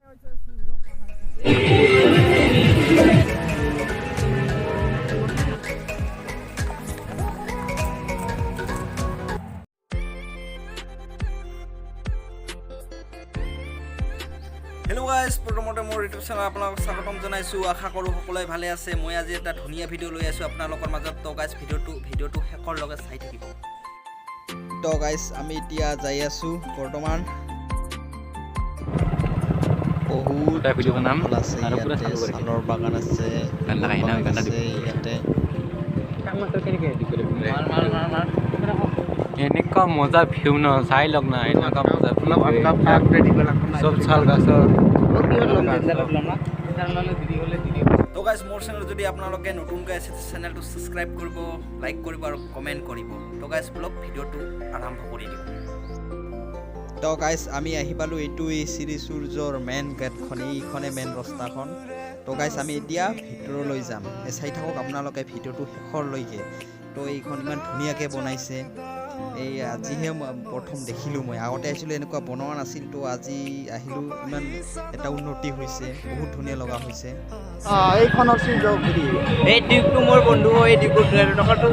Hello' guys, প্ৰথমতে মোৰ YouTube channel আপোনালোকক স্বাগতম জনাইছোঁ। আশা কৰোঁ সকলোৱে ভালে আছে। মই আজি এটা ধুনীয়া ভিডিঅ' লৈ আছোঁ আপোনালোকৰ মাজত। তো গাইজ ভিডিঅ'টো শেষৰলৈকে চাই থাকিব। তো গাইজ আমি এতিয়া যাই আছোঁ বৰ্তমান বহুত জংঘল আছে ইয়াতে, চালৰ বাগান আছে, ইয়াতে এনেকুৱা মজা ভিউ ন, চাই লওক না, এনেকুৱা মজা চব চাল গাছৰ। তো গাইজ মোৰ চেনেল যদি আপোনালোকে নতুনকৈ আছে চেনেলটো ছাবস্ক্ৰাইব কৰিব, লাইক কৰিব আৰু কমেণ্ট কৰিব। তো গাইজ ব্লগ ভিডিঅ'টো আৰম্ভ কৰি দিওঁ। তো গাইজ আমি আহি পালোঁ, এইটো এই শ্ৰী সূৰ্যৰ মেইন গেটখন, এইখনে মেইন ৰাস্তাখন। তো গাইজ আমি এতিয়া ভিতৰলৈ যাম, চাই থাকক আপোনালোকে ভিডিঅ'টো শেষৰলৈকে। তো এইখন ইমান ধুনীয়াকৈ বনাইছে। এই আজিহে প্ৰথম দেখিলোঁ, মই আগতে আহিছিলোঁ এনেকুৱা বনোৱা নাছিল। তো আজি আহিলোঁ, ইমান এটা উন্নতি হৈছে, বহুত ধুনীয়া লগা হৈছে। এইখন আছিল এই দ্বীপটো মোৰ বন্ধু, এই দ্বীপটো টকাটো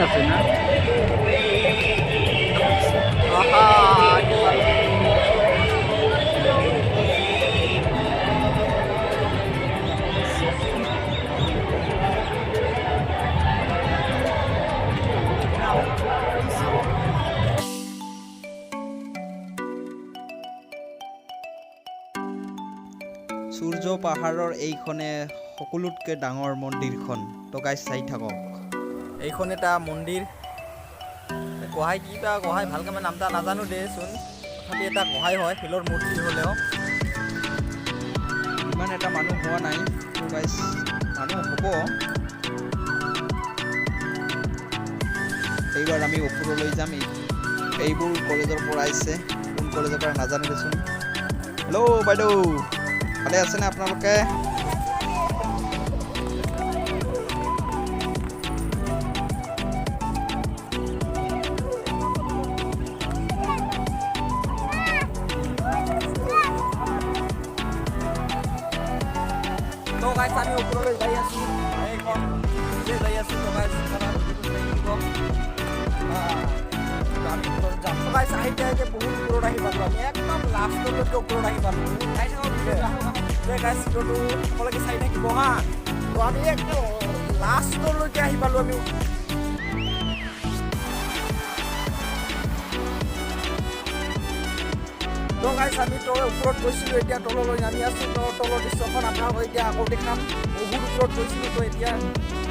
আছে না সূৰ্য পাহাৰৰ এইখনে সকলোতকৈ ডাঙৰ মন্দিৰখন। তো গাইজ চাই থাকক, এইখন এটা মন্দিৰ। গোহাঁই কিবা গোহাঁই ভালকৈ মই নামটা নাজানো দেচোন, তথাপি এটা গোহাঁই হয়, শিলৰ মূৰ্তি হ'লেও ইমান এটা মানুহ হোৱা নাই। তো গাইজ মানুহ হ'ব। এইবাৰ আমি ওপৰলৈ যাম। এইবোৰ কলেজৰ পৰা আহিছে, কোন কলেজৰ পৰা নাজানো দেচোন। হেল্ল' বাইদেউ, ভালে আছেনে আপোনালোকে? তো গাইজ আমি ওপৰলৈ যাই আছোঁ, এইখন যাই আছোঁ। তো গাইজ আমি ওপৰত যাম। তো গাইজ আহিতে আহিতে বহুত ওপৰত আহি পালোঁ, আমি একদম লাষ্টলৈকে ওপৰত আহি পালোঁ। চাই থাকক গাইজ, ভিডিঅ'টো সকলোকে চাই থাকিব হা। তো আমি একদম লাষ্টলৈকে আহি পালোঁ আমি। তো গাইজ আমি ওপৰত গৈছিলোঁ, এতিয়া তললৈ নামি আছোঁ। তো তলৰ দৃশ্যখন আপোনালোকক এতিয়া আকৌ দেখাম। বহুত ওপৰত গৈছিলোঁ, তো এতিয়া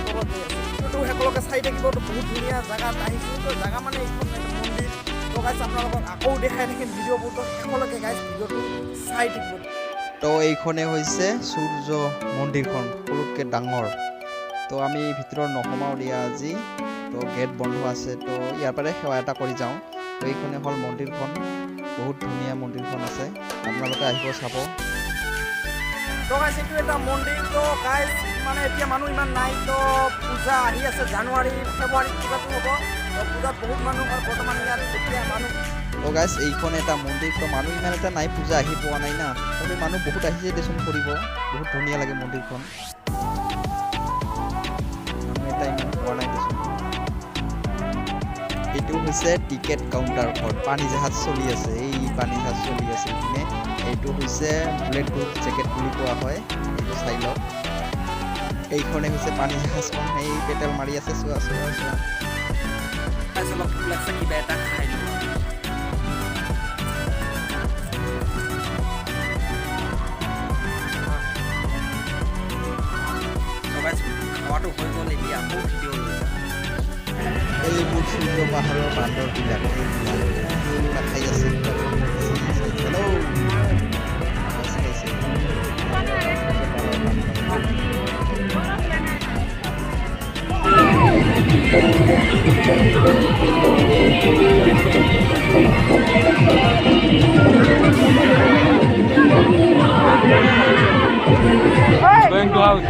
তলত গৈ আছোঁ। তো সকলোকে চাই থাকিব। তো বহুত ধুনীয়া জেগাত আহিছোঁ। তো জেগা মানে এইখন মন্দিৰ। তো গাইজ আপোনালোকক আকৌ দেখাই থাকিম ভিডিঅ'বোৰ। তো শেষলৈকে গাইজ ভিডিঅ'টো চাই থাকিব। তো এইখনে হৈছে সূৰ্য মন্দিৰখন, সকলোতকৈ ডাঙৰ। তো আমি ভিতৰত নোসোমাওঁ দিয়া আজি, তো গেট বন্ধ আছে। তো ইয়াৰ পৰাই সেৱা এটা কৰি যাওঁ। তো এইখনে হ'ল মন্দিৰখন, বহুত ধুনীয়া মন্দিৰখন আছে, আপোনালোকে আহিব চাব। তো গাইজ এইটো এটা মন্দিৰ। তো গাইজ মানে এতিয়া মানুহ ইমান নাই। তো পূজা আহি আছে, জানুৱাৰী ফেব্ৰুৱাৰীত পূজাটো হ'ব। তো পূজাত বহুত মানুহ হয় বৰ্তমান ইয়াত, এতিয়া মানুহ। তো গাইজ এইখন এটা মন্দিৰ। তো মানুহ ইমান এটা নাই, পূজা আহি পোৱা নাই না, তথাপি মানুহ বহুত আহিছে দেচোন ফুৰিব। বহুত ধুনীয়া লাগে মন্দিৰখন, মানুহ এটা ইমান পোৱা নাই দেচোন। এইটো হৈছে টিকেট কাউণ্টাৰ ঘৰ, পানী জাহাজ চলি আছে, এই পানী জাহাজ চলি আছে ইপিনে। এইটো হৈছে বুলেট প্ৰুফ জেকেট বুলি কোৱা হয়, এইটো চাই লওক। এইখনে হৈছে পানী জাহাজখন, এই পেটেল মাৰি আছে, চোৱা চোৱা চোৱা। কিবা এটা খাই লওঁ। খোৱাটো হৈ গ'ল, এতিয়া আকৌ ভিডিঅ' লৈ যাম। এইবোৰ সূৰ্য পাহাৰৰ বান্দৰবিলাক, এইবিলাক খাই আছে। হেল্ল'। গোয়িং টু হাউস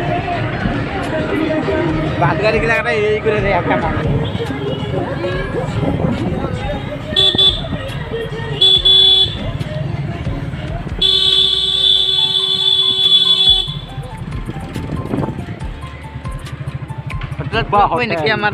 বাদ গাড়ি গেলে একটা এই করে দেয় একটা বা নাকি আমার